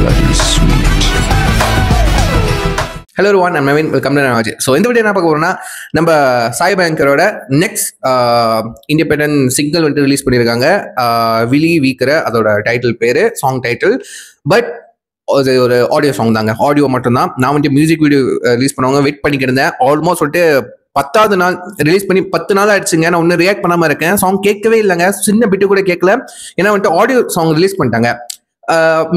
bloody sweet. Hello everyone, I'm Naveen. Welcome to Navaji. So இந்த video என்ன பார்க்க போறோம்னா நம்ம சாய் பேங்கரோட நெக்ஸ்ட் இண்டிபெண்டன்ட் சிங்கிள் வந்து ரிலீஸ் பண்ணியிருக்காங்க. விழி வீக்கிற அதோட டைட்டில் பேரு, சாங் டைட்டில். பட் அது ஒரு ஆடியோ சாங் தாங்க, ஆடியோ மட்டும்தான். நான் வந்துட்டு மியூசிக் வீடியோ ரிலீஸ் பண்ணுவாங்க வெயிட் பண்ணிக்கிட்டு இருந்தேன். ஆல்மோஸ்ட் வந்துட்டு 10வது நாள் ரிலீஸ் பண்ணி 10 நாள் ஆயிடுச்சுங்க. நான் ஒன்றும் ரியாக்ட் பண்ணாமல் இருக்கேன். சாங் கேட்கவே இல்லைங்க, சின்ன பிட்டு கூட கேட்கல. ஏன்னா வந்துட்டு ஆடியோ சாங் ரிலீஸ் பண்ணிட்டாங்க.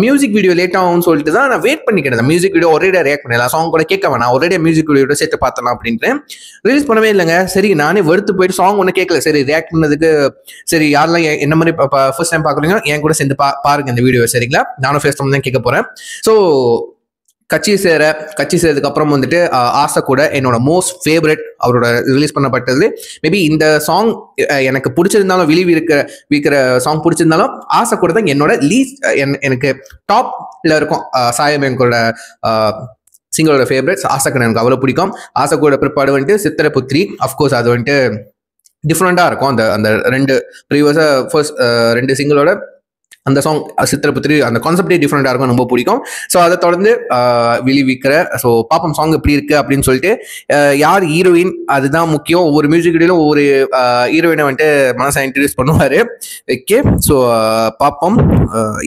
மியூசிக் வீடியோ லேட் ஆகும்னு சொல்லிட்டு தான் நான் வெயிட் பண்ணிக்கிறேன். மியூசிக் வீடியோ ஒரேடியா ரியாக்ட் பண்ணிடலாம், சாங் கூட கேட்க வேணாம், ஒரேடியா மியூசிக் வீடியோட சேர்த்து பார்த்தலாம் அப்படின்ட்டு ரிலீஸ் பண்ணவே இல்லைங்க. சரி நானே வெறுத்து போயிட்டு சாங் ஒன்று கேட்கல. சரி ரியாக்ட் பண்ணதுக்கு சரி யாரெல்லாம் என்ன மாதிரி ஃபர்ஸ்ட் டைம் பார்க்குறீங்க என் கூட சேர்ந்து பாருங்க இந்த வீடியோ, சரிங்களா? நானும் ஃபர்ஸ்ட் டைம் தான் கேட்க போறேன். ஸோ கட்சி சேர்றதுக்கு அப்புறம் வந்துட்டு ஆசை கூட என்னோட மோஸ்ட் ஃபேவரட் அவரோட ரிலீஸ் பண்ணப்பட்டது. மேபி இந்த சாங் எனக்கு பிடிச்சிருந்தாலும், வீக்கிற சாங் பிடிச்சிருந்தாலும் ஆசை கூட தான் என்னோட லீஸ்ட் எனக்கு டாப்ல இருக்கும். சாயபேங்கோட சிங்களோட ஃபேவரட்ஸ் ஆசைக்கு எனக்கு அவ்வளோ பிடிக்கும். ஆசை கூட பிற்பாடு வந்துட்டு சித்திரபுத்திரி. அஃப்கோர்ஸ் அது வந்துட்டு டிஃப்ரெண்டாக இருக்கும். அந்த ரெண்டு ப்ரீவியஸாக ஃபர்ஸ்ட் 2 சிங்கிளோட அந்த சாங் சித்திரபுத்திரி அந்த கான்செப்டே டிஃப்ரெண்டாக இருக்கும், ரொம்ப பிடிக்கும். ஸோ அதை தொடர்ந்து விழி வீக்கிற. ஸோ பாப்போம் சாங் எப்படி இருக்கு அப்படின்னு சொல்லிட்டு. யார் ஹீரோயின் அதுதான் முக்கியம். ஒவ்வொரு மியூசிக் வீடியோலும் ஒவ்வொரு ஹீரோயினை வந்துட்டு மனசை இன்ட்ரடியூஸ் பண்ணுவார். ஓகே, ஸோ பாப்போம்.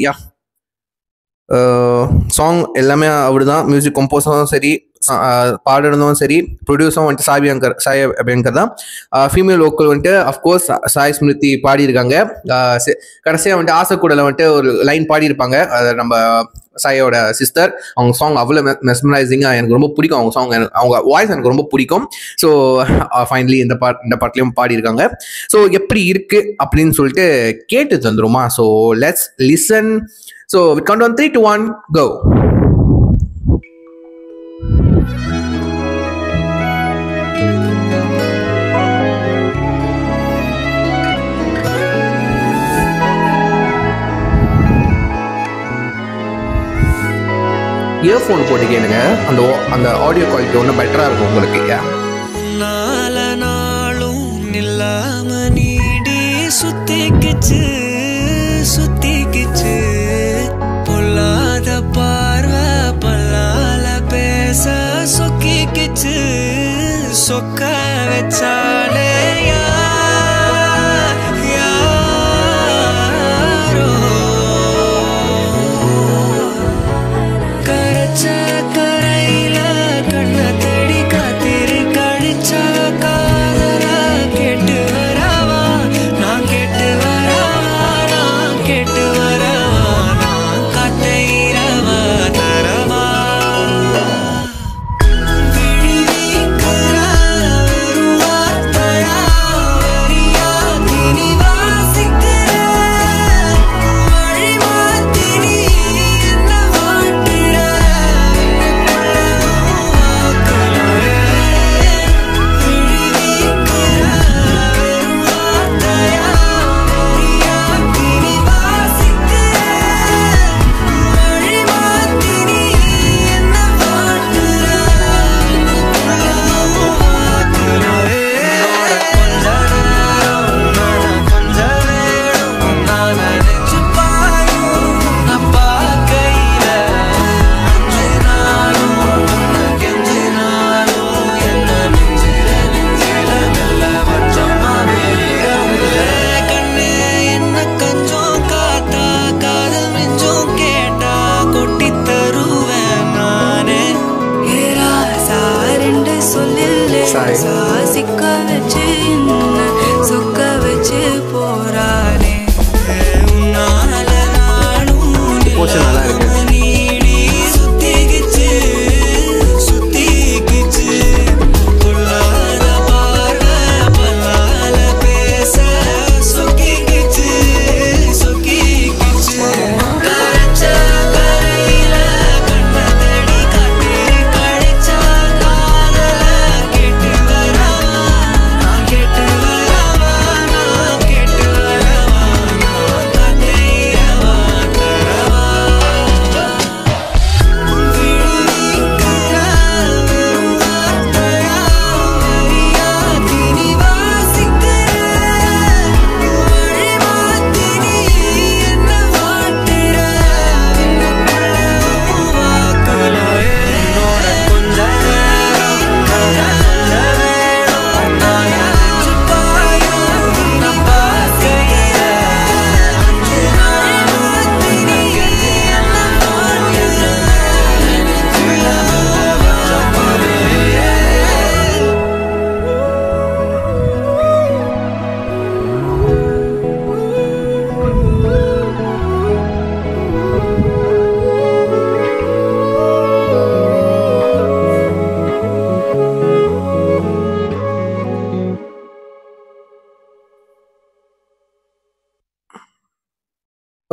யா சாங் எல்லாமே அவர் தான். மியூசிக் கம்போஸரும் சரி, பாடுறதும் சரி, ப்ரொடியூஸரும் வந்துட்டு சாய் அபியங்கர் தான். ஃபீமேல் வோக்கல் வந்துட்டு அஃப்கோர்ஸ் சாய் ஸ்மிருதி பாடியிருக்காங்க. கடைசியாக வந்துட்டு ஆசை கூடல வந்துட்டு ஒரு லைன் பாடியிருப்பாங்க, அது நம்ம சாயோட சிஸ்டர். அவங்க சாங் அவ்வளோ மெஸ்மரைசிங்காக எனக்கு ரொம்ப பிடிக்கும். அவங்க சாங் அவங்க வாய்ஸ் எனக்கு ரொம்ப பிடிக்கும். ஸோ ஃபைனலி இந்த பாட்லையும் பாடியிருக்காங்க. ஸோ எப்படி இருக்கு அப்படின்னு சொல்லிட்டு கேட்டு தந்துருமா? So let's listen. So we count on 3, 2, 1, go. Earphone போட்டு கேளுங்க, அந்த ஆடியோ குவாலிட்டி ஒன்றும் பெட்டரா இருக்கும் உங்களுக்கு. நாளும் நில்லாம நீடி சுத்திக்கிச்சு பொல்லாத பார்வை பல்லால பேச சொக்கிக்கிச்சு. சொக்க வச்சாலே யாரோ கரைச்ச கரையில கண்ண தேடி காத்திரு கழிச்சா காதல கேட்டு வரவா, நான் கேட்டு வரவா, நான் கேட்டு வரவா, நான் காத்த இரவா தரவா. விழி வீக்கிற ஒரு வார்த்தையா வரியா திணி வாசிக்கிற வழி மாத்தி நீ என்ன வாட்டுற வாக்குல. விழி வீக்கிற ஒரு வார்த்தையா வரியா திணி வாசிக்கிற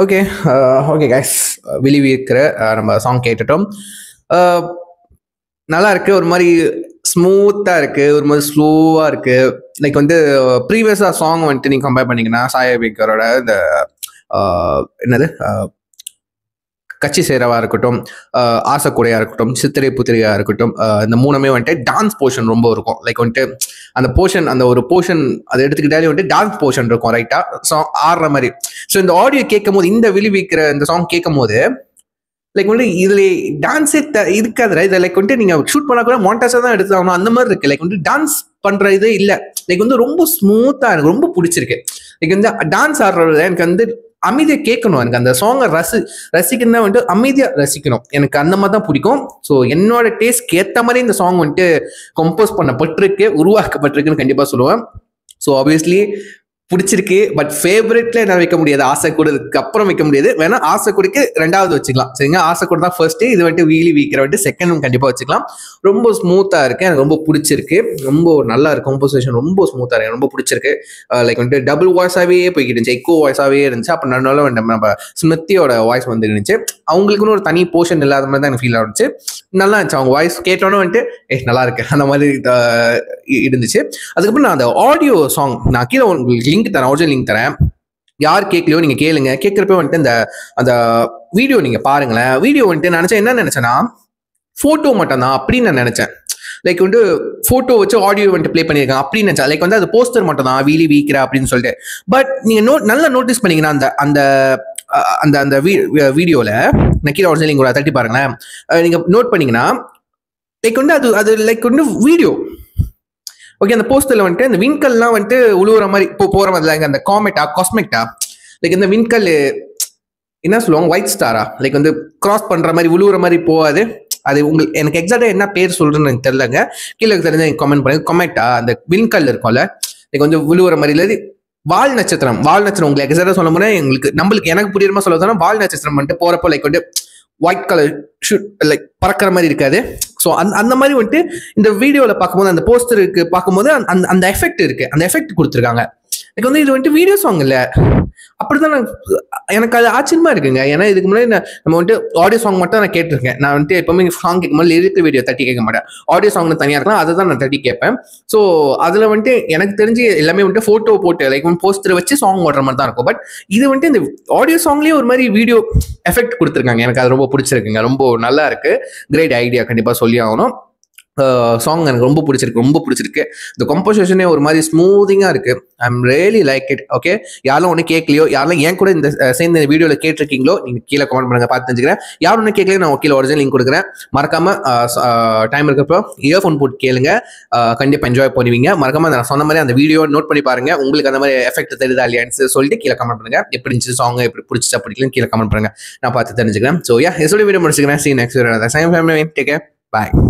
ஓகே ஓகே கைஸ், விழிவி இருக்கிற நம்ம சாங் கேட்டுட்டோம். நல்லா இருக்கு, ஒரு மாதிரி ஸ்மூத்தாக இருக்கு, ஒரு மாதிரி ஸ்லோவாக இருக்கு. லைக் வந்து ப்ரீவியஸாக சாங் வந்துட்டு நீங்கள் கம்பேர் பண்ணிங்கன்னா சாய் அபியங்கரோட இந்த என்னது கட்சி சேரவா இருக்கட்டும், ஆசைக்குடையா இருக்கட்டும், சித்திரை புத்திரையா இருக்கட்டும், இந்த மூணுமே வந்துட்டு டான்ஸ் போர்ஷன் ரொம்ப இருக்கும். லைக் வந்துட்டு அந்த போர்ஷன், அந்த ஒரு போர்ஷன் அதை எடுத்துக்கிட்டாலே வந்துட்டு டான்ஸ் போர்ஷன் இருக்கும் ரைட்டா, சாங் ஆடுற மாதிரி. ஸோ இந்த ஆடியோ கேட்கும் போது, இந்த விழிவிக்கிற இந்த சாங் கேட்கும் போது லைக் வந்து இதுல டான்ஸே இருக்காது. இதை லைக் வந்துட்டு நீங்க ஷூட் பண்ணா கூட மாண்டாஸா தான் எடுத்தாகணும், அந்த மாதிரி இருக்கு. லைக் வந்து டான்ஸ் பண்ற இது இல்லை. லைக் வந்து ரொம்ப ஸ்மூத்தா எனக்கு ரொம்ப பிடிச்சிருக்கு. லைக் வந்து டான்ஸ் ஆடுறது எனக்கு வந்து அமைதியா கேட்கணும். எனக்கு அந்த சாங்கை ரசிக்கணும் தான் வந்துட்டு அமைதியா ரசிக்கணும். எனக்கு அந்த மாதிரி தான் பிடிக்கும். ஸோ என்னோட டேஸ்ட்க்கு ஏற்ற மாதிரி இந்த சாங் வந்துட்டு கம்போஸ் பண்ணப்பட்டிருக்கு, உருவாக்கப்பட்டிருக்குன்னு கண்டிப்பா சொல்லுவேன். ஸோ ஆப்வியஸ்லி பிடிச்சிருக்கு. பட் ஃபேவரட்ல என்ன வைக்க முடியாது, ஆசை கூடதுக்கு அப்புறம் வைக்க முடியாது. வேணா ஆசை கூடக்கு ரெண்டாவது வச்சுக்கலாம், சரிங்க. ஆசை கூட தான் ஃபர்ஸ்ட், இது வந்துட்டு வீலி வீக்கிற வந்துட்டு செகண்ட் கண்டிப்பா வச்சுக்கலாம். ரொம்ப ஸ்மூத்தா இருக்கு, எனக்கு ரொம்ப பிடிச்சிருக்கு. ரொம்ப நல்லா இருக்கு, கம்போசிஷன் ரொம்ப ஸ்மூத்தா இருக்கு, ரொம்ப பிடிச்சிருக்கு. லைக் வந்துட்டு டபுள் வாய்ஸாவே போய்கிட்டு இருந்துச்சு, எக்கோ வாய்ஸாவே இருந்துச்சு. அப்போ நடுவில் நம்ம ஸ்மிருதியோட வாய்ஸ் வந்து இருந்துச்சு. அவங்களுக்குன்னு ஒரு தனி போர்ஷன் இல்லாத மாதிரி தான் எனக்கு ஃபீல் ஆகிடுச்சு. நல்லா இருந்துச்சு, அவங்க வாய்ஸ் கேட்டோன்னே வந்துட்டு நல்லா இருக்கு அந்த மாதிரி இருந்துச்சு. அதுக்கப்புறம் நான் அந்த ஆடியோ சாங் நான் கீழே உங்களுக்கு லிங்க் தரேன், ஒரிஜினல் லிங்க் தரேன். யார் கேட்கலையோ நீங்க கேளுங்க. கேட்கறப்ப வந்துட்டு அந்த வீடியோ நீங்க பாருங்களேன். வீடியோ வந்துட்டு நினைச்சேன், என்ன நினைச்சேன்னா போட்டோ மட்டும் தான் அப்படின்னு நான் நினைச்சேன். லைக் வந்து போட்டோ வச்சு ஆடியோ வந்துட்டு ப்ளே பண்ணியிருக்காங்க அப்படின்னு நினைச்சேன். லைக் வந்து அது போஸ்டர் மட்டும் தான் வீலி வீக்கிற அப்படின்னு சொல்லிட்டு. பட் நீங்க நல்லா நோட்டீஸ் பண்ணீங்கன்னா அந்த அந்த அந்த அந்த வீடியோல நான் கீழே ஒரிஜினல் லிங்க் தட்டி பாருங்களேன். நீங்க நோட் பண்ணீங்கன்னா லைக் வந்து அது லைக் வந்து வீடியோ ஓகே. அந்த போஸ்டர்ல வந்துட்டு அந்த விண்கல்லாம் வந்துட்டு உழுவுற மாதிரி போற மாதிரி, அந்த காஸ்மெக்டா லைக் இந்த விண்கல் என்ன சொல்லுவாங்க, ஒயிட் ஸ்டாரா, லைக் வந்து கிராஸ் பண்ற மாதிரி உழுவுற மாதிரி போகாது. அது உங்களுக்கு எனக்கு எக்ஸாக்டா என்ன பேர் சொல்றேன்னு எனக்கு தெரியலங்க. கீழே தெரிஞ்ச கமெண்ட் பண்ணுங்க. கொமெட்டா அந்த விண்கல் இருக்கும்ல, லைக் வந்து உழுவுற மாதிரி இல்லை, வால் நட்சத்திரம் உங்களுக்கு எக்ஸாக்டா சொல்ல போனா நம்மளுக்கு எனக்கு புரியுற சொல்ல போனா வால் நட்சத்திரம் வந்துட்டு போறப்போ லைக் வந்து ஒயிட் கலர் ஷூட் லைக் பறக்கிற மாதிரி இருக்காது. ஸோ அந்த மாதிரி வந்துட்டு இந்த வீடியோவில் பார்க்கும்போது, அந்த போஸ்டருக்கு பார்க்கும்போது அந்த எஃபெக்ட் இருக்கு, அந்த எஃபெக்ட் கொடுத்துருக்காங்க. எனக்கு வந்து இது வந்துட்டு வீடியோ சாங் இல்லை, அப்படிதான் எனக்கு அது ஆச்சரியமா இருக்குங்க. ஏன்னா இதுக்கு முன்னாடி நம்ம வந்துட்டு ஆடியோ சாங் மட்டும் நான் கேட்டிருக்கேன். நான் வந்துட்டு எப்பவுமே சாங் கேட்கும்போது லிரிக் வீடியோ தட்டி கேட்க மாட்டேன், ஆடியோ சாங் தனியாக இருக்கலாம், அதை தான் நான் தட்டி கேட்பேன். ஸோ அதில் வந்துட்டு எனக்கு தெரிஞ்சு எல்லாமே வந்துட்டு ஃபோட்டோ போட்டு லைக் போஸ்டர் வச்சு சாங் ஓடுற மாதிரி தான் இருக்கும். பட் இது வந்துட்டு இந்த ஆடியோ சாங்லேயே ஒரு மாதிரி வீடியோ எஃபெக்ட் கொடுத்துருக்காங்க. எனக்கு அது ரொம்ப பிடிச்சிருக்குங்க, ரொம்ப நல்லா இருக்கு. கிரேட் ஐடியா, கண்டிப்பாக சொல்லி ஆகணும். சாங் எனக்கு ரொம்ப பிடிச்சிருக்கு. இந்த கம்போசிஷனே ஒரு மாதிரி ஸ்மூதிங்காக இருக்கு. I'm really like it. Okay, யாரும் ஒன்றும் கேட்கலையோ, யாரெல்லாம் ஏன் கூட இந்த சேர்ந்த வீடியோவில் கேட்டிருக்கீங்களோ நீங்கள் கீழே கமெண்ட் பண்ணுங்க, பார்த்து தெரிஞ்சுக்கிறேன். யாரும் ஒன்றும் கேட்கலையோ நான் கீழே ஒரிஜினல் லிங்க் கொடுக்குறேன். மறக்காம டைம் இருக்கப்போ இயர்ஃபோன் போட்டு கேளுங்க, கண்டிப்பாக என்ஜாய் பண்ணுவீங்க. மறக்காம நான் சொன்ன மாதிரி அந்த வீடியோ நோட் பண்ணி பாருங்க, உங்களுக்கு அந்த மாதிரி எஃபெக்ட் தெரியுதா இல்லையான்னு சொல்லிட்டு கீழே கமெண்ட் பண்ணுங்க. எப்படி இருந்துச்சு சாங், எப்படி பிடிச்சா பிடிக்கலன்னு கீழே கமெண்ட் பண்ணுங்க, நான் பார்த்து தெரிஞ்சுக்கிறேன். ஸோ யா, எஸ்ஓடி வீடியோ முடிச்சுக்கிறேன். See you next video. Thank you. Take care. Bye.